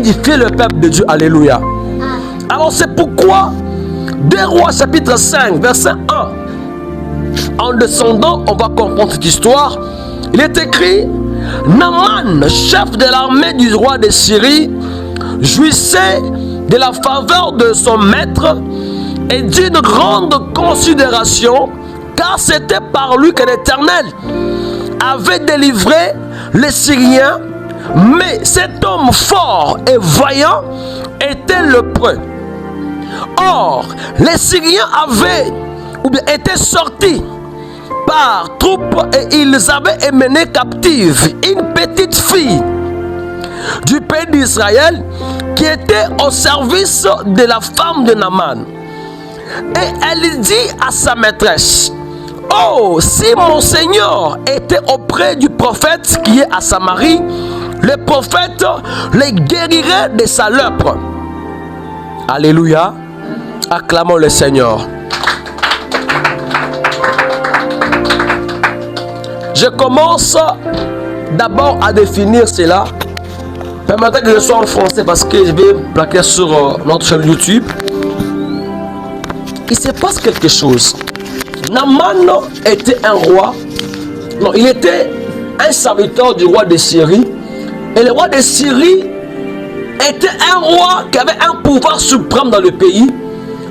édifier le peuple de Dieu. Alléluia. Alors c'est pourquoi 2 Rois chapitre 5 verset 1, en descendant, on va comprendre cette histoire. Il est écrit: Naaman, chef de l'armée du roi de Syrie, jouissait de la faveur de son maître et d'une grande considération, car c'était par lui que l'Éternel avait délivré les Syriens. Mais cet homme fort et vaillant était lépreux. Or, les Syriens avaient ou bien étaient sortis par troupes et ils avaient emmené captive une petite fille du pays d'Israël qui était au service de la femme de Naaman. Et elle dit à sa maîtresse: oh, si mon Seigneur était auprès du prophète qui est à Samarie, le prophète les guérirait de sa lèpre. Alléluia. Acclamons le Seigneur. Je commence d'abord à définir cela. Permettez que je sois en français parce que je vais plaquer sur notre chaîne YouTube. Il se passe quelque chose. Naaman était un roi. Non, il était un serviteur du roi de Syrie. Et le roi de Syrie était un roi qui avait un pouvoir suprême dans le pays.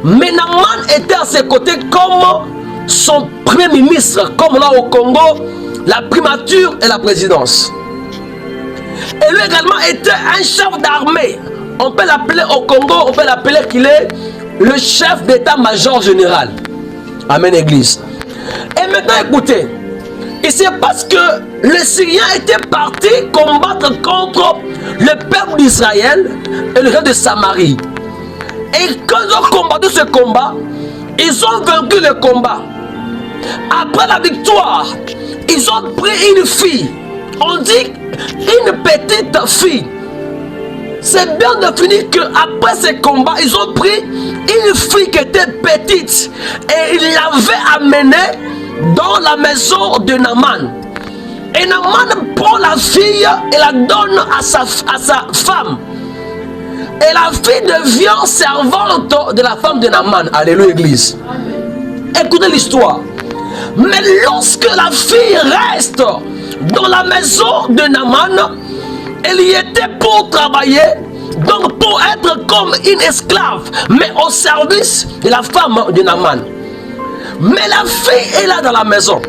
Mais Naaman était à ses côtés comme son premier ministre, comme là au Congo, la primature et la présidence. Et lui également était un chef d'armée. On peut l'appeler au Congo, on peut l'appeler qu'il est le chef d'état-major général. Amen, Église. Et maintenant, écoutez, et c'est parce que les Syriens étaient partis combattre contre le peuple d'Israël et le roi de Samarie. Et quand ils ont combattu ce combat, ils ont vaincu le combat. Après la victoire, ils ont pris une fille. On dit une petite fille. C'est bien défini qu'après ce combat, ils ont pris une fille qui était petite et ils l'avaient amenée dans la maison de Naaman. Et Naaman prend la fille et la donne à sa femme. Et la fille devient servante de la femme de Naaman. Alléluia, Église. Écoutez l'histoire. Mais lorsque la fille reste dans la maison de Naaman, elle y était pour travailler, donc pour être comme une esclave, mais au service de la femme de Naaman. Mais la fille est là dans la maison.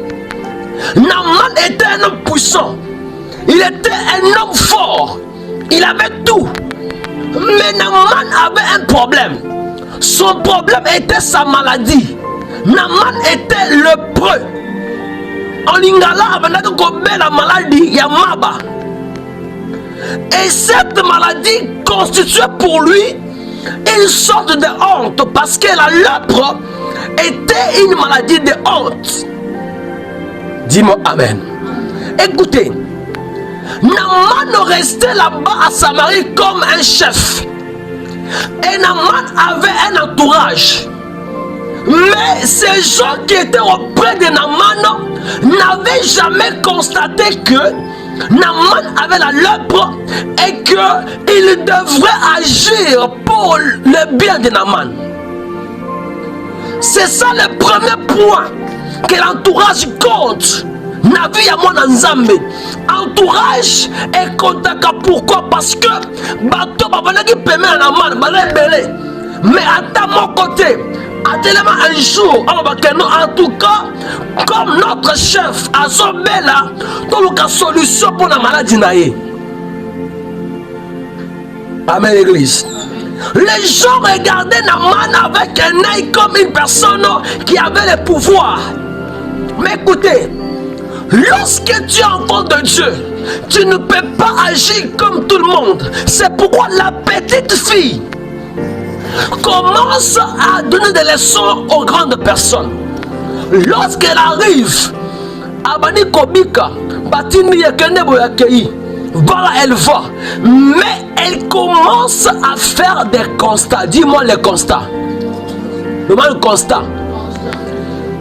Naaman était un homme puissant. Il était un homme fort. Il avait tout. Mais Naaman avait un problème. Son problème était sa maladie. Naaman était lépreux. En lingala, la maladie Yamaba. Et cette maladie constituait pour lui une sorte de honte, parce que la lèpre était une maladie de honte. Dis-moi Amen. Écoutez, Naaman restait là-bas à Samarie comme un chef. Et Naaman avait un entourage. Mais ces gens qui étaient auprès de Naaman n'avaient jamais constaté que Naaman avait la lèpre et qu'il devrait agir pour le bien de Naaman. C'est ça le premier point que l'entourage compte. Navi ya mwana nzambe. Entourage et contaka. Pourquoi? Parce que bato babanaki peme na Naaman balebele. Mais à mon côté, un jour, en tout cas, comme notre chef Azobela, donc la solution pour la maladie naïe. Amen, Église. Les gens regardaient Naaman avec un œil comme une personne qui avait le pouvoir. Mais écoutez, lorsque tu es enfant de Dieu, tu ne peux pas agir comme tout le monde. C'est pourquoi la petite fille commence à donner des leçons aux grandes personnes. Lorsqu'elle arrive à Bani Kobika, Batini Yakenebo Yakei, voilà, elle va. Mais elle commence à faire des constats. Dis-moi les constats. Le constat.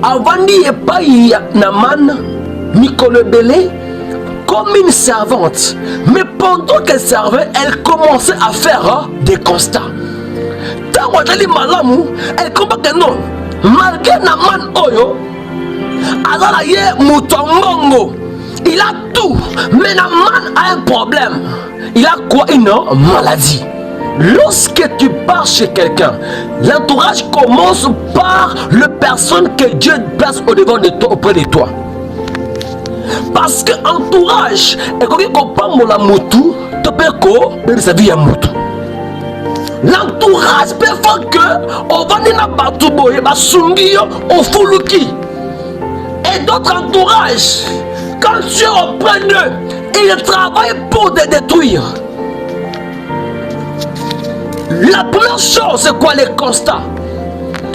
Avant d'y Naaman, Nicolebele, comme une servante. Mais pendant qu'elle servait, elle commençait à faire des constats. Tant qu'elle malamu, elle comprend que non. Malgré Naman Oyo, alors il a tout, mais Naman a un problème. Il a quoi? Une maladie. Lorsque tu pars chez quelqu'un, l'entourage commence par la personne que Dieu place au devant de toi, auprès de toi. Parce que entourage, et quand on parle de la moutou, tu peux sa vie à moutou. L'entourage peut faire que on va dire partout boye basungi au fuluki. Et d'autres entourages, quand tu es auprès d'eux, ils travaillent pour te détruire. La première chose, c'est quoi les constats?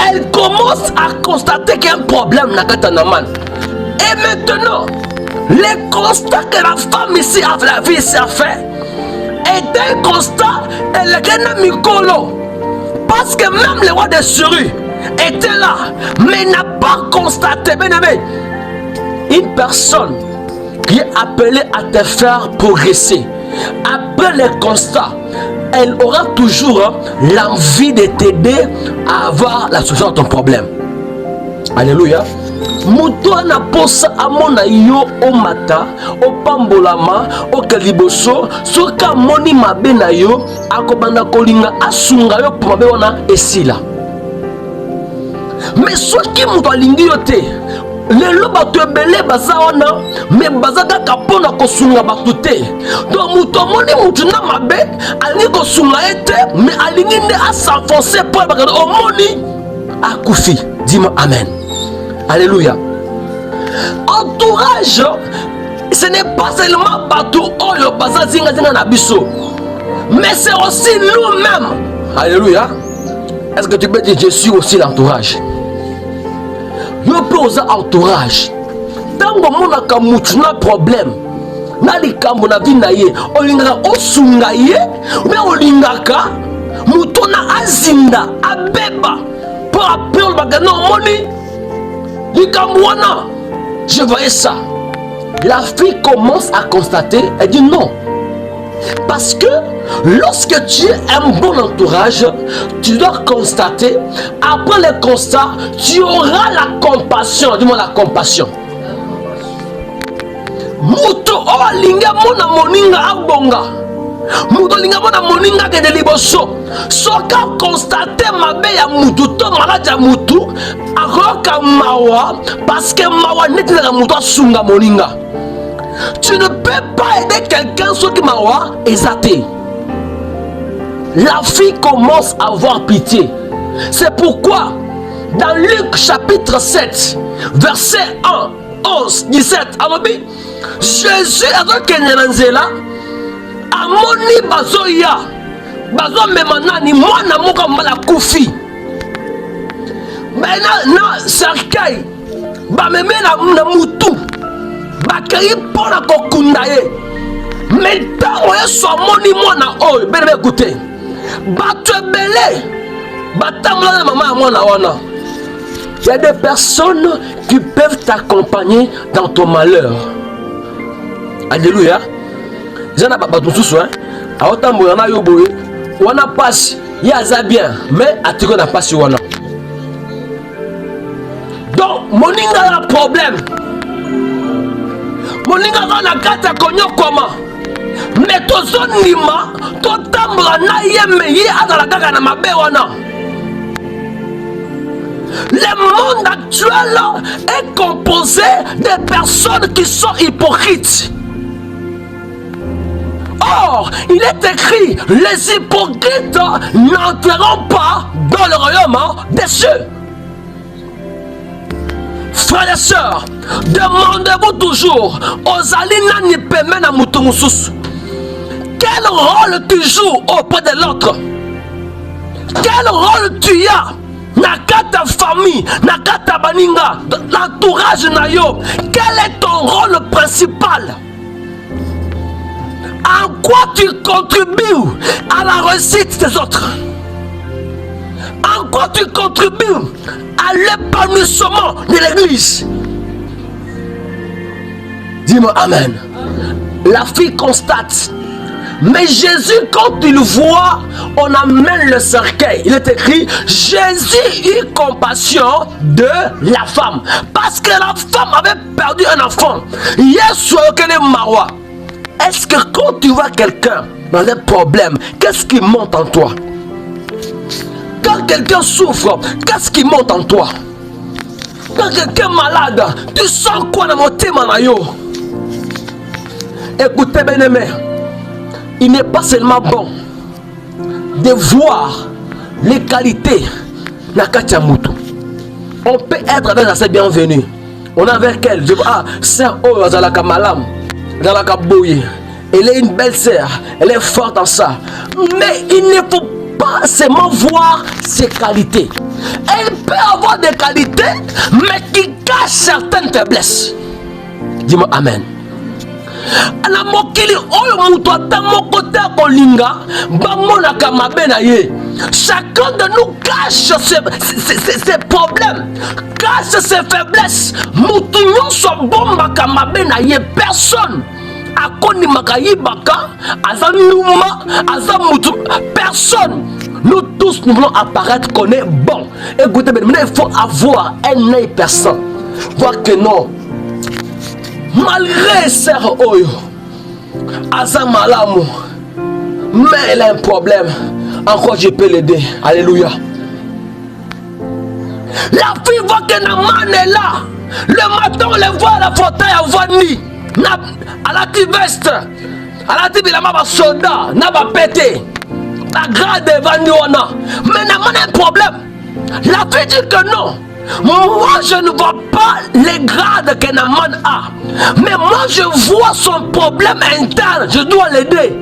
Elle commence à constater qu'il y a un problème dans Katanaman. Et maintenant, les constats que la femme ici a la vie ici a fait est un constat, elle est Mikolo. Parce que même le roi de Syrie était là, mais n'a pas constaté, bien aimé, une personne qui est appelée à te faire progresser. Après les constats, elle aura toujours l'envie de t'aider à avoir la solution à ton problème. Alléluia. Muto na posa amona yo o mata o pambolama o kaliboso soka moni mabe na yo akobanda kolinga asunga yo po mabe wana esila. Mais soki muto alingi yo te lelo bato ebele baza wana me baza kaka mpona kosunga bato te. Donc muto amoni mutu na mabe alingi kosunga ye te me alingi nde asenfonce po bakado omoni akufi. Dis-moi amen. Alléluia. Entourage, ce n'est pas seulement bateau oyo baza zinga zinga na biso, mais c'est aussi nous-mêmes. Alléluia. Est-ce que tu peux dire je suis aussi l'entourage? Yo peux oser entourage. Tango mona ka mutu na problème. Na likambo na vie na ye, olingaka osunga ye, mais olingaka mutu na azinda abeba pour appeler bagano moni. Je voyais ça. La fille commence à constater, elle dit non. Parce que lorsque tu es un bon entourage, tu dois constater, après le constat, tu auras la compassion. Dis-moi la compassion. Muto o linga mona moninga abonga. Muto linga mona moninga ke de liboso. Soka constater mabe ya mutu to malade ya mutu aroka mawa parce que mawa neti na mutu asunga moninga. Tu ne peux pas aider quelqu'un sur qui mawa exaté. La fille commence à avoir pitié. C'est pourquoi dans Luc chapitre 7 verset 1 11 17 alobi Jésus azokende na nzela amoni bazoya bazo memanani mwana moko mbala kufi na cercueil bameme na mutu bakei mpona kokunda ye. Mais ntango yesu amoni mwana oyo bene bekute bato ebele batambola na mama ya mwana wana. Il y a des personnes qui peuvent t'accompagner dans ton malheur. Alléluia. J'en ai pas tout ça. A autant de gens yo boye, on a pas, il y a bien, mais à tout n'a pas sur on. Donc moninga a un problème. Moninga na kata konyo koma. Mais to zonima, to tambra na yeme ye azala kaka na mabe wana. Le monde actuel est composé de personnes qui sont hypocrites. Or, il est écrit, les hypocrites n'entreront pas dans le royaume des cieux. Frères et sœurs, demandez-vous toujours aux alina ni pemena na mutumusus. Quel rôle tu joues auprès de l'autre? Quel rôle tu as? Nakata famille, nakata baninga, l'entourage na yo. Quel est ton rôle principal? En quoi tu contribues à la réussite des autres? En quoi tu contribues à l'épanouissement de l'église? Dis-moi amen. La fille constate. Mais Jésus, quand il voit, on amène le cercueil. Il est écrit, Jésus eut compassion de la femme. Parce que la femme avait perdu un enfant. Est-ce que quand tu vois quelqu'un dans un problème, qu'est-ce qui monte en toi? Quand quelqu'un souffre, qu'est-ce qui monte en toi? Quand quelqu'un est malade, tu sens quoi dans mon thème? Écoutez, bien-aimé. Il n'est pas seulement bon de voir les qualités de Katia Moutou. On peut être avec assez bienvenue. On est avec elle. Je dis, ah, sœur Ozalaka Malam, Ozalaka Boye. Elle est une belle sœur. Elle est forte en ça. Mais il ne faut pas seulement voir ses qualités. Elle peut avoir des qualités, mais qui cachent certaines faiblesses. Dis-moi Amen. Na mokili oyo mutu ata moko te kolinga bamonaka mabe na ye. Chacun de nous cache ses problèmes, cache ses faiblesses. Mutu nyonso bombaka mabe na ye. Personne akoni makayibaka azanuma azamutu. Personne. Nous tous nous voulons apparaître qu'on est bon. Écoutez bien, il faut avoir un œil perçant. Voir que non. Malgré Sœur Oyo, Azamalamu, mais elle a un problème. Encore je peux l'aider. Alléluia. La fille voit que Naman est là. Le matin, on le voit à la fauteuil, on voit ni. À la veste, à la il a soldat, n'a pas pété. La grade est vendue. Mais Naman a un problème. La fille dit que non. Moi je ne vois pas les grades que Naman a. Mais moi je vois son problème interne. Je dois l'aider.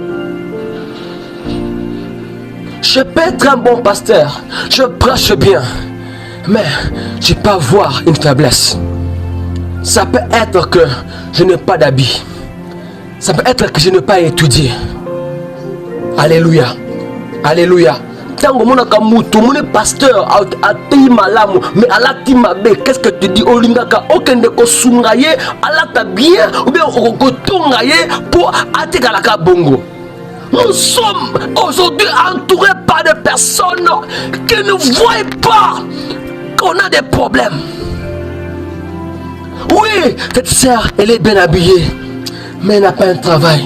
Je peux être un bon pasteur. Je prêche bien. Mais je peux avoir une faiblesse. Ça peut être que je n'ai pas d'habit. Ça peut être que je n'ai pas étudié. Alléluia. Alléluia. Tango monaka mutu mone pasteur a tei malamu mais alati mabe, qu'est-ce que tu dis olingaka okende ko sungaye alata bien ou bien okotonga ye pour atikalaka bongo. Nous sommes aujourd'hui entourés par des personnes qui ne voient pas qu'on a des problèmes. Oui, cette sœur elle est bien habillée mais elle n'a pas un travail.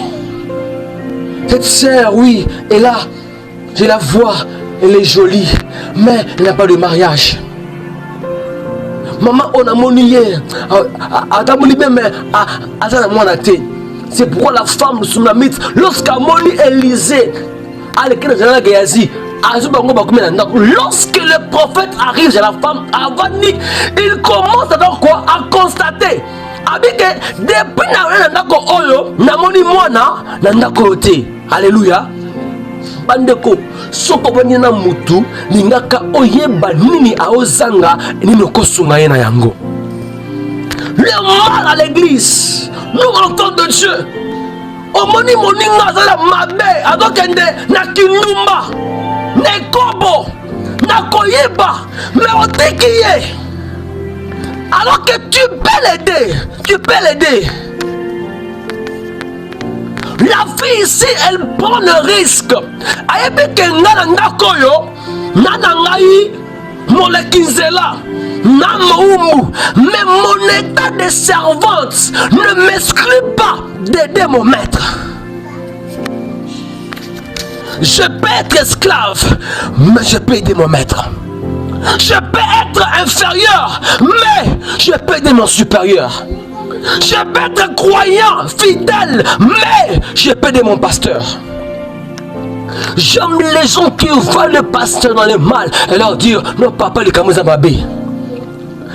Cette sœur oui, et là je la vois. Elle est jolie, mais elle n'a pas de mariage. Maman, on a monié. C'est pourquoi la femme de Sunamite, lorsqu'elle moni Élisée, lorsque le prophète arrive chez la femme, il commence alors quoi à constater. Depuis alléluia. Bandeko soko banyana mutu lingaka oyeba nini aozanga nini kosunga ye na yango. Le mal à l'église, nous enfants de Dieu, omoni moninga zala mabe adokende na kinumba nekobo na koyeba mais otekiye alors que tu peux l'aider, tu peux l'aider. La fille ici, elle prend le risque. Ayebi ke ngala ndakoyo, nana ngai, molekinzela, namoumu, mais mon état de servante ne m'exclut pas d'aider mon maître. Je peux être esclave, mais je peux aider mon maître. Je peux être inférieur, mais je peux aider mon supérieur. Je peux être croyant, fidèle, mais je peux aider mon pasteur. J'aime les gens qui voient le pasteur dans le mal et leur dire non papa les kamouza babé.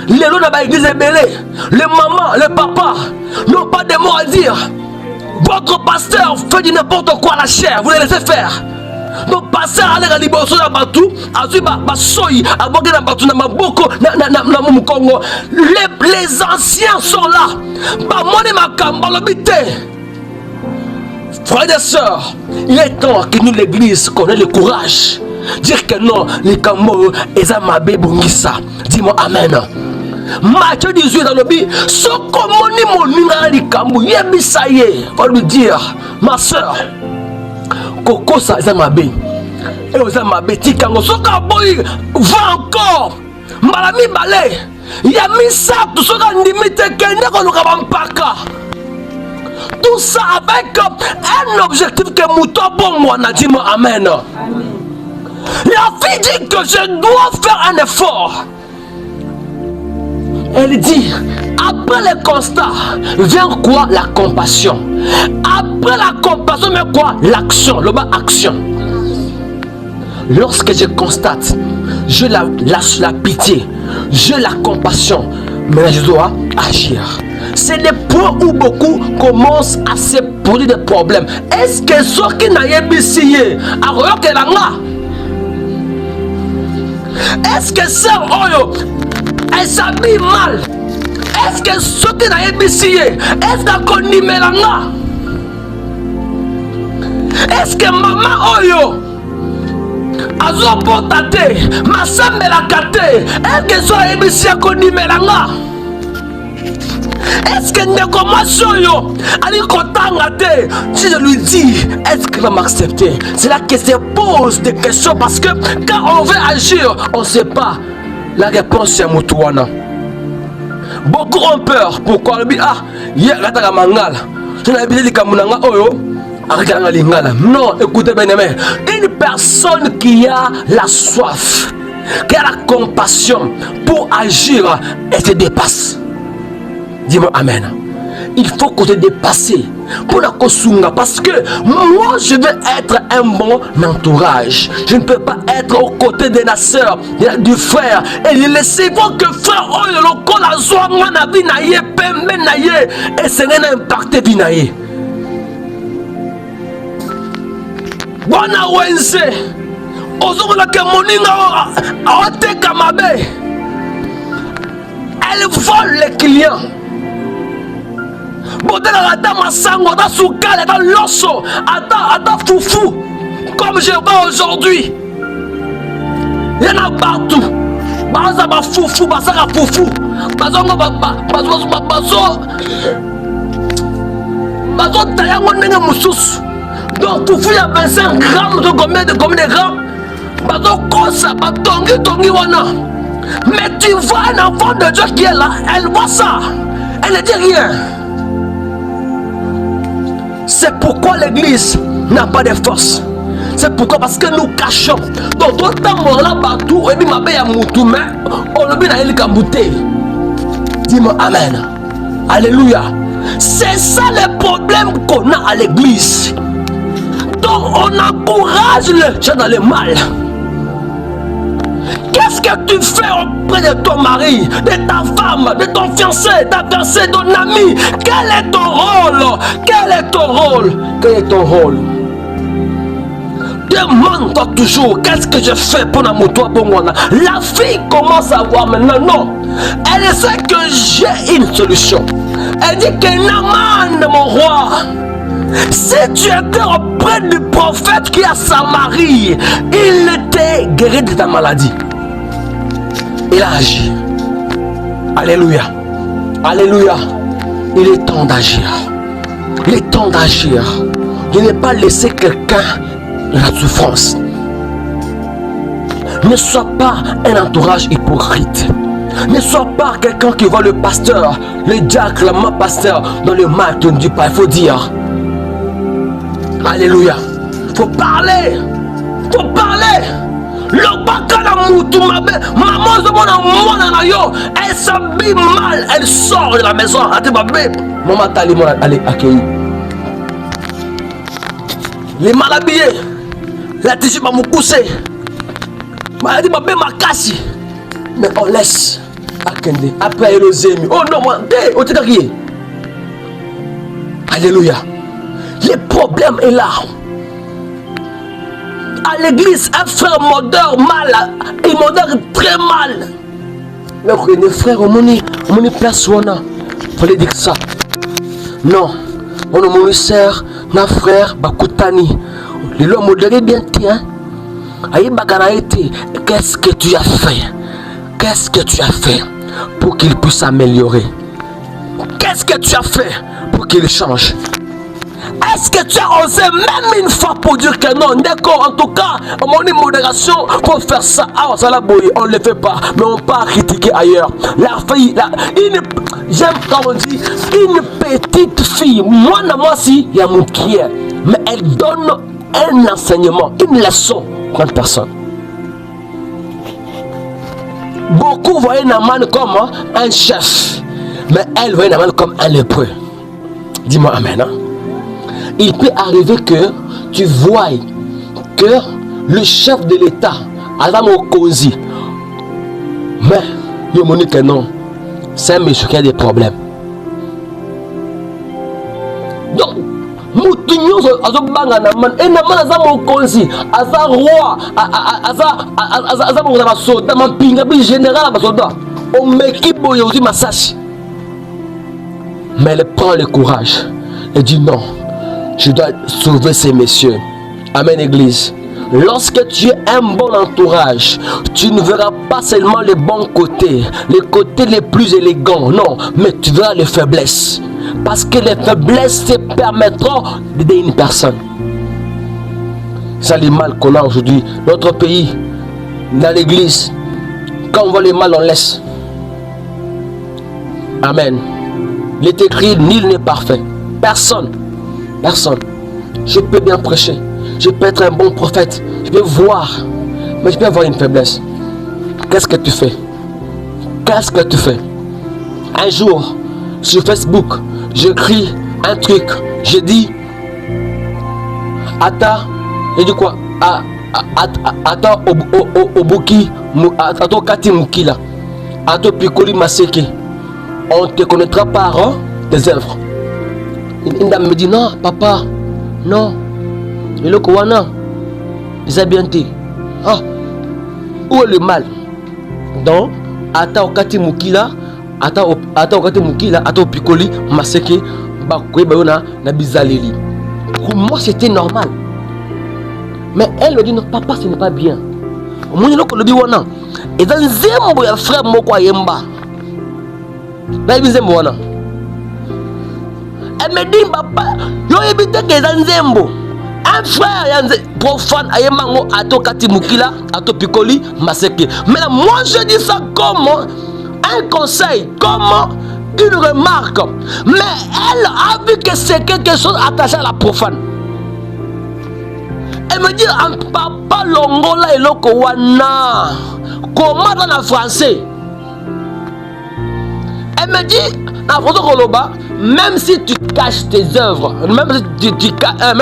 Les gens dans l'église est belé. Les mamans, les papas n'ont pas de mots à dire. Votre pasteur fait du n'importe quoi à la chair, vous les laissez faire. Donc pasteur allez à liboso na batou, azui ba soyi, aboge na batou na maboko na mukongo. Les anciens sont là. Ba moni makamba lobité. Frères et sœurs, il est temps que nous l'église qu'on ait le courage dire que non, les kambo eza mabe bongisa. Dis-moi amen. Matthieu 18 dans le Bible, ce comoni moninga likambu yebisaye, va lui dire, ma soeur, Coco ça c'est ma bé, et aux ma béti kango, ce kaboy va encore, malami balé, yami sa tout ce qu'on limite kende ko lukabampaka. Tout ça avec un objectif que Mouto bon on a dit moi amen. La fille dit que je dois faire un effort. Elle dit, après le constat, vient quoi? La compassion. Après la compassion, mais quoi? L'action, le bas action. Lorsque je constate, je la pitié, je la compassion, mais je dois agir. C'est des points où beaucoup commencent à se poser des problèmes. Est-ce que ceux qui n'ont pas essayé à regarder la main? Est-ce que ça, elle s'habille mal? Est-ce que ceux qui n'ont pas essayé, est-ce qu'on y met la main? Est-ce que maman Oyo azo potate, ma semble la kate, est-ce que ça a essayé qu'on y met la main? Est-ce que yo ali kotanga te? Si je lui dis, est-ce qu'il va m'accepter? C'est là que se pose des questions parce que quand on veut agir, on ne sait pas. La réponse est Moutouana. Beaucoup ont peur. Pourquoi? Hier, la mangala. Je n'ai pas dit que oyo. Non, écoutez bien, une personne qui a la soif, qui a la compassion pour agir, elle se dépasse. Dis-moi amen. Il faut qu'on te dépasse pour la kosunga parce que moi je veux être un bon entourage. Je ne peux pas être aux côtés de la soeur, du frère et lui laisser voir que frère oh le col a zoa na vie na ye pembe na ye et c'est un impact vie na ye. Bona wense ozomona ke moninga aoteka mabe. Elle vole les clients. Ata masango, ata soukal, ata loso, ata foufou, comme je vois aujourd'hui. Il y en a partout. Baza ba foufou, baza ka foufou, bazo tayango ndenge mususu. Donc foufou ya 25 grammes de combien de grammes? Bazo kosa, tongi wana. Mais tu vois un enfant de Dieu qui est là, elle voit ça, elle ne dit rien. C'est pourquoi l'église n'a pas de force. C'est pourquoi parce que nous cachons. Donc autant on l'a partout, et puis ma belle a moutou, mais on le dit dans le bouteille. Dis-moi amen. Alléluia. C'est ça le problème qu'on a à l'église. Donc on encourage les gens dans le mal. Qu'est-ce que tu fais auprès de ton mari, de ta femme, de ton fiancé, ta fiancée, ton ami? Quel est ton rôle? Quel est ton rôle? Quel est ton rôle? Demande-toi toujours, qu'est-ce que je fais pour la moto? La fille commence à voir maintenant, non. Elle sait que j'ai une solution. Elle dit que Naaman, mon roi, si tu étais auprès du prophète qui a Samarie, il était guéri de ta maladie. Il a agi. Alléluia. Alléluia. Il est temps d'agir. Il est temps d'agir. De ne pas laisser quelqu'un dans la souffrance. Ne sois pas un entourage hypocrite. Ne sois pas quelqu'un qui voit le pasteur, le diacre, le pasteur dans le mal. Tu ne dis pas, il faut dire. Alléluia. Il faut parler. Il faut parler. Le bakala moutou mabe, maman zemona mona na yo, elle s'habille mal, elle sort de la maison, ate babé, maman tali mona allez accueillir. Les mal habillés, la tissu va me pousser, ma dit babé ma casse, mais on laisse akende, après le zemi, oh non moi, on te dit. Alléluia. Le problème est là. À l'église, un frère modère mal, il modère très mal. Mais les frères, on est place, il fallait dire ça. Non, on a mon sœur, mon frère, Bakutani. Les lois modérés bien, tiens. Aïe, Baganaïté, qu'est-ce que tu as fait? Qu'est-ce que tu as fait? pour qu'il puisse s'améliorer? Qu'est-ce que tu as fait pour qu'il change? Est-ce que tu as osé même une fois pour dire que non? D'accord, en tout cas, mon modération pour faire ça. Ah, ça l'a bouillé, on ne le fait pas, mais on part critiquer ailleurs. J'aime quand on dit une petite fille, moi, si, il y a mon qui est, mais elle donne un enseignement, une leçon à une personne. Beaucoup voyaient Naaman comme un chef, mais elle voyait Naaman comme un lépreux. Dis-moi amen. Hein? Il peut arriver que tu vois que le chef de l'État a la mokozi, mais il me dit que non, c'est un monsieur qui a des problèmes. Donc, Moutinho azobanga Naaman, et Naaman aza mokozi, aza roi, aza mokozi basoda, mampinga bi général basoda. On m'équipe boyozi masashi. Mais elle prend le courage et dit non. Je dois sauver ces messieurs. Amen, Église. Lorsque tu as un bon entourage, tu ne verras pas seulement les bons côtés, les côtés les plus élégants, non, mais tu verras les faiblesses. Parce que les faiblesses te permettront d'aider une personne. C'est le mal qu'on a aujourd'hui. Notre pays, dans l'église, quand on voit le mal, on laisse. Amen. Il est écrit, nul n'est parfait. Personne. Personne. Je peux bien prêcher. Je peux être un bon prophète. Je peux voir. Mais je peux avoir une faiblesse. Qu'est-ce que tu fais? Qu'est-ce que tu fais? Un jour, sur Facebook, j'écris un truc. Je dis, Ata, je dis quoi? Ata Obuki, Ata Kati Mukila, Ata Pikoli Maseke. On te connaîtra par tes œuvres. Une dame me dit non, papa, non. Et le Kouana, ils ont bien dit. Ah, où est le mal? Donc, Ata Okati Mukila, Ata Okati Mukila, Ata Pikoli Maseke, Bakwe Bayona, Nabizaleli. Pour moi, c'était normal. Mais elle me dit non, papa, ce n'est pas bien. Au moins, il y a le Biwana. Et dans un zembo, il y a frère Moko Yemba. Elle me dit, papa, yo ebite que Zanzembo, un frère profane, Ayemango, Ato Kati Mukila, Ato Pikoli, Maseke. Mais là, moi je dis ça comme un conseil, comme une remarque. Mais elle a vu que c'est quelque chose attaché à la profane. Elle me dit, papa Longola et Lokowana, comment dans le français? Elle me dit, en français Koloba, même si tu caches tes œuvres, même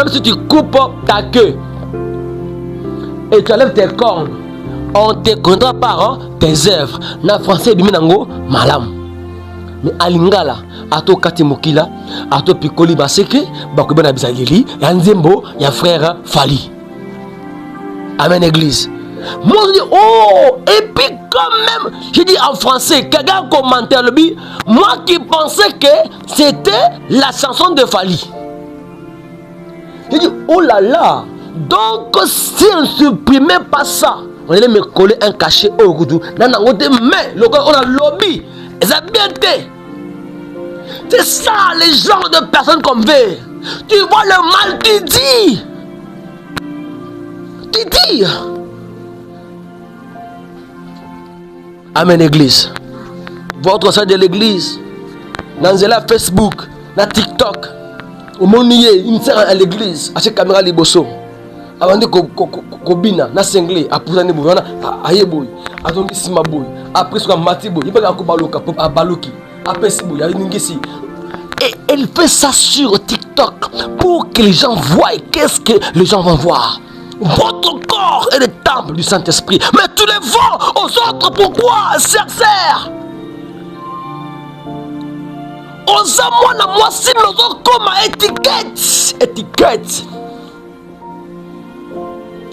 si tu coupes ta queue et tu enlèves tes cornes, on te connaîtra par tes œuvres. En français, Biminango, malam. Mais à Lingala, à to Katimukila, à to Pikoli Baseke, Bakubena Bizalili, Yanzembo, il y a frère Fali. Amen, Église. Moi je dis, oh, et puis quand même, je dis en français, quelqu'un commentaire le dit, moi qui pensais que c'était la chanson de Fali. Je dis, oh là là, donc si on ne supprimait pas ça, on allait me coller un cachet au goudou. Mais on a lobby, et ça a bien été. C'est ça les genres de personnes qu'on veut. Tu vois le mal, tu dis. Tu dis. Amen, Église. Votre salle de l'église, dans la Facebook, dans TikTok, au monier, une sert à l'église, à cette caméra liboso. Avant de kobina, na sengle, à pousser les bouillons, à yeboy, à ton simaboy, après ce qu'on matiboy, il va y avoir baloka, à baloki, après ce boy, à l'ingesi. Et elle fait ça sur TikTok pour que les gens voient. Qu'est-ce que les gens vont voir? Votre corps est le temple du Saint-Esprit. Mais tu les vends aux autres. Pourquoi? Serre. Aux amants, moi, si nous avons comme étiquette.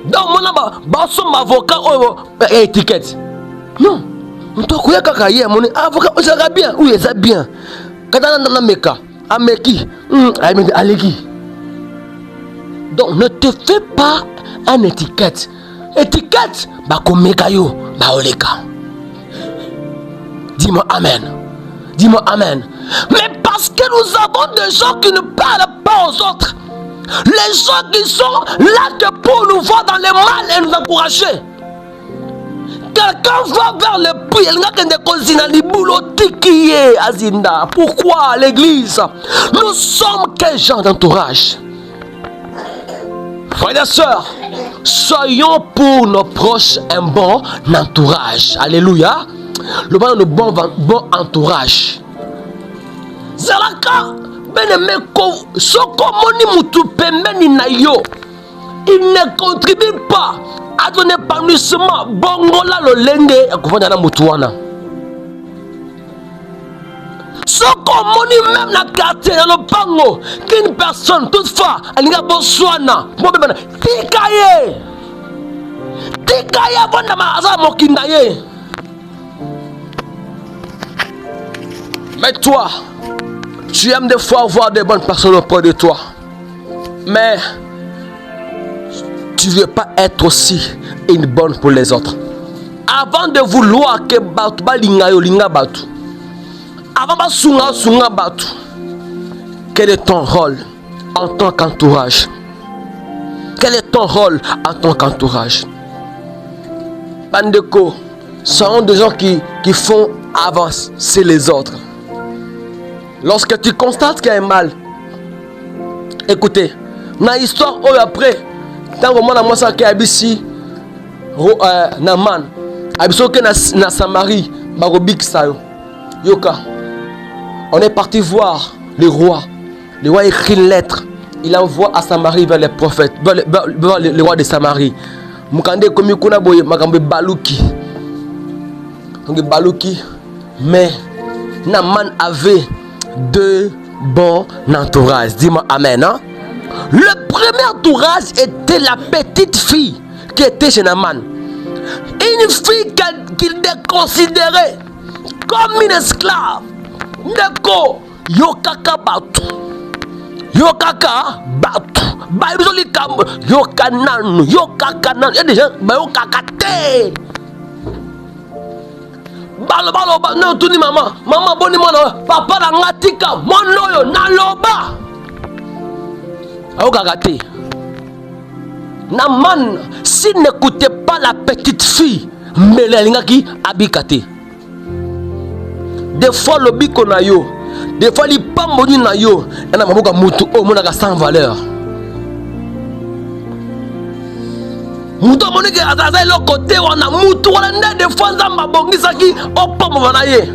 Donc, moi, son avocat, étiquette. Non. On doit courir cacaille. Mon avocat, ça va bien. Oui, ça va bien. Quand on a un mec, un mec, donc, ne te fais pas une étiquette. Étiquette, bah comme mekayo, bah oleka. Dis-moi amen. Dis-moi amen. Mais parce que nous avons des gens qui ne parlent pas aux autres. Les gens qui sont là que pour nous voir dans le mal et nous encourager. Quelqu'un va vers le puits, il n'y a que pourquoi l'église? Nous sommes quel genre d'entourage? Frères et sœurs, soyons pour nos proches un bon entourage. Alléluia. Le bon entourage. C'est là que bien-aimé, il ne contribue pas à ton épanouissement. Bongola lo lenge akufanya na mutu wana. Soko moni même na quartier na lopango qu'une personne toutefois alinga boswana mo bana tikaye bonda maza mokinda ye. Mais toi, tu aimes des fois voir des bonnes personnes auprès de toi. Mais tu ne veux pas être aussi une bonne pour les autres. Avant de vouloir que batu balinga yo linga batu. Avant de sunga batu. Quel est ton rôle en tant qu'entourage? Quel est ton rôle en tant qu'entourage? Bandeko, ce sont des gens qui font avancer les autres. Lorsque tu constates qu'il y a un mal, écoutez, dans l'histoire où après, tant que moi ça qui habite Naman, habite na Samarie, barobik sayo, yoka. On est parti voir le roi. Le roi écrit une lettre. Il envoie à Samarie vers les prophètes, vers le roi de Samarie. Mukande komi kuna boye makambe baluki. Donc baluki, mais Naman avait deux bons entourages. Dis-moi amen. Hein? Le premier entourage était la petite fille qui était chez Naman. Une fille qu'il considérait comme une esclave. Ndeko, yokaka batu. Yokaka batu. Baibizoli kambo. Yokananu. Yokaka nanu. Il y a des gens, yokaka te. Balo non tuni maman boni mwana papa na ngatika monoyo na loba aoka gâté. Naman s'il n'écoutait pas la petite fille melelinga ki abikate. Des fois le biko na yo, des fois li pamboni na yo, na maboka mutu o monaka sans valeur. Mutu monike azaza le côté wana mutu wana nde des fois nzamba bongisaki opombo bana ye.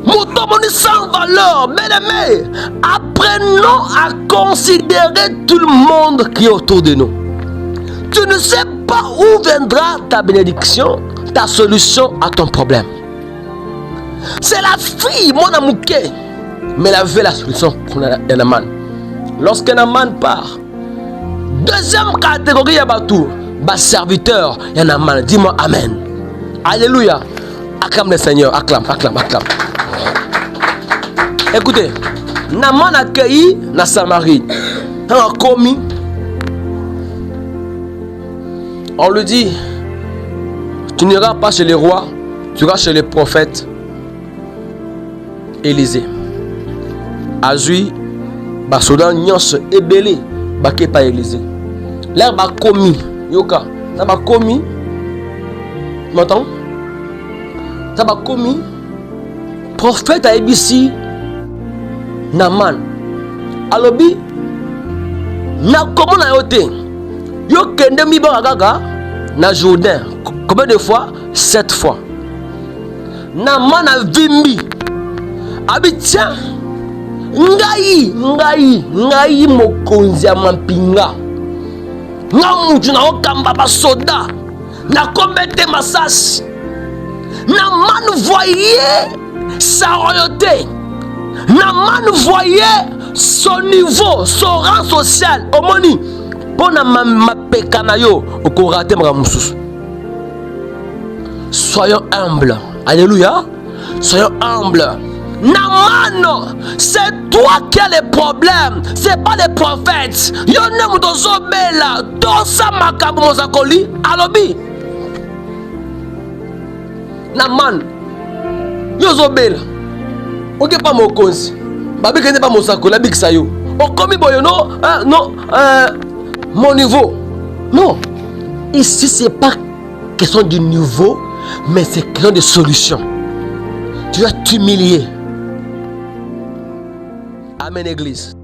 Mutu moni sans valeur, bien-aimé. Apprenons à considérer tout le monde qui est autour de nous. Tu ne sais pas où viendra ta bénédiction, ta solution à ton problème. C'est la fille, mon amouké, mais elle avait la solution pour Naman. Lorsque Naman part, deuxième catégorie, il y a tout. Serviteur, il y en a mal. Dis-moi amen. Alléluia. Acclame le Seigneur. Acclame. Écoutez, Naman a accueilli na Samarie. Quand on a commis, on lui dit, tu n'iras pas chez les rois, tu iras chez les prophètes. Élisée. Azui, Basodan Nyos Ebele, Baké pas Élisée. L'herbe a commis. Yoka, ça va commis. Tu m'entends? Ça va commis. Prophète a ébissi Naman. Alobi, na comment na yote? Yo kende mi ba gaga na Jourdain. Combien de fois? 7 fois. Naman a vimbi. Abi tiens. Ngai mokonzi ya mampinga. Namutu na okamba ba soda. Na kombete masasi. Naman voyait sa royauté. Naman voyait son niveau, son rang social. Omoni, pona ma pekana yo, okorate mramusus. Soyons humbles. Alléluia. Soyons humbles. Naman, c'est toi qui as les problèmes, c'est pas les prophètes. Yone mutozo bela, dosa makabu mozakoli, alobi. na man yozo bela oke pas mokonzi babi kende pas mosako la bikisa yo okomi boyo non mon niveau non ici c'est pas question du niveau mais c'est question de solution. Tu vas t'humilier. Amen, Église.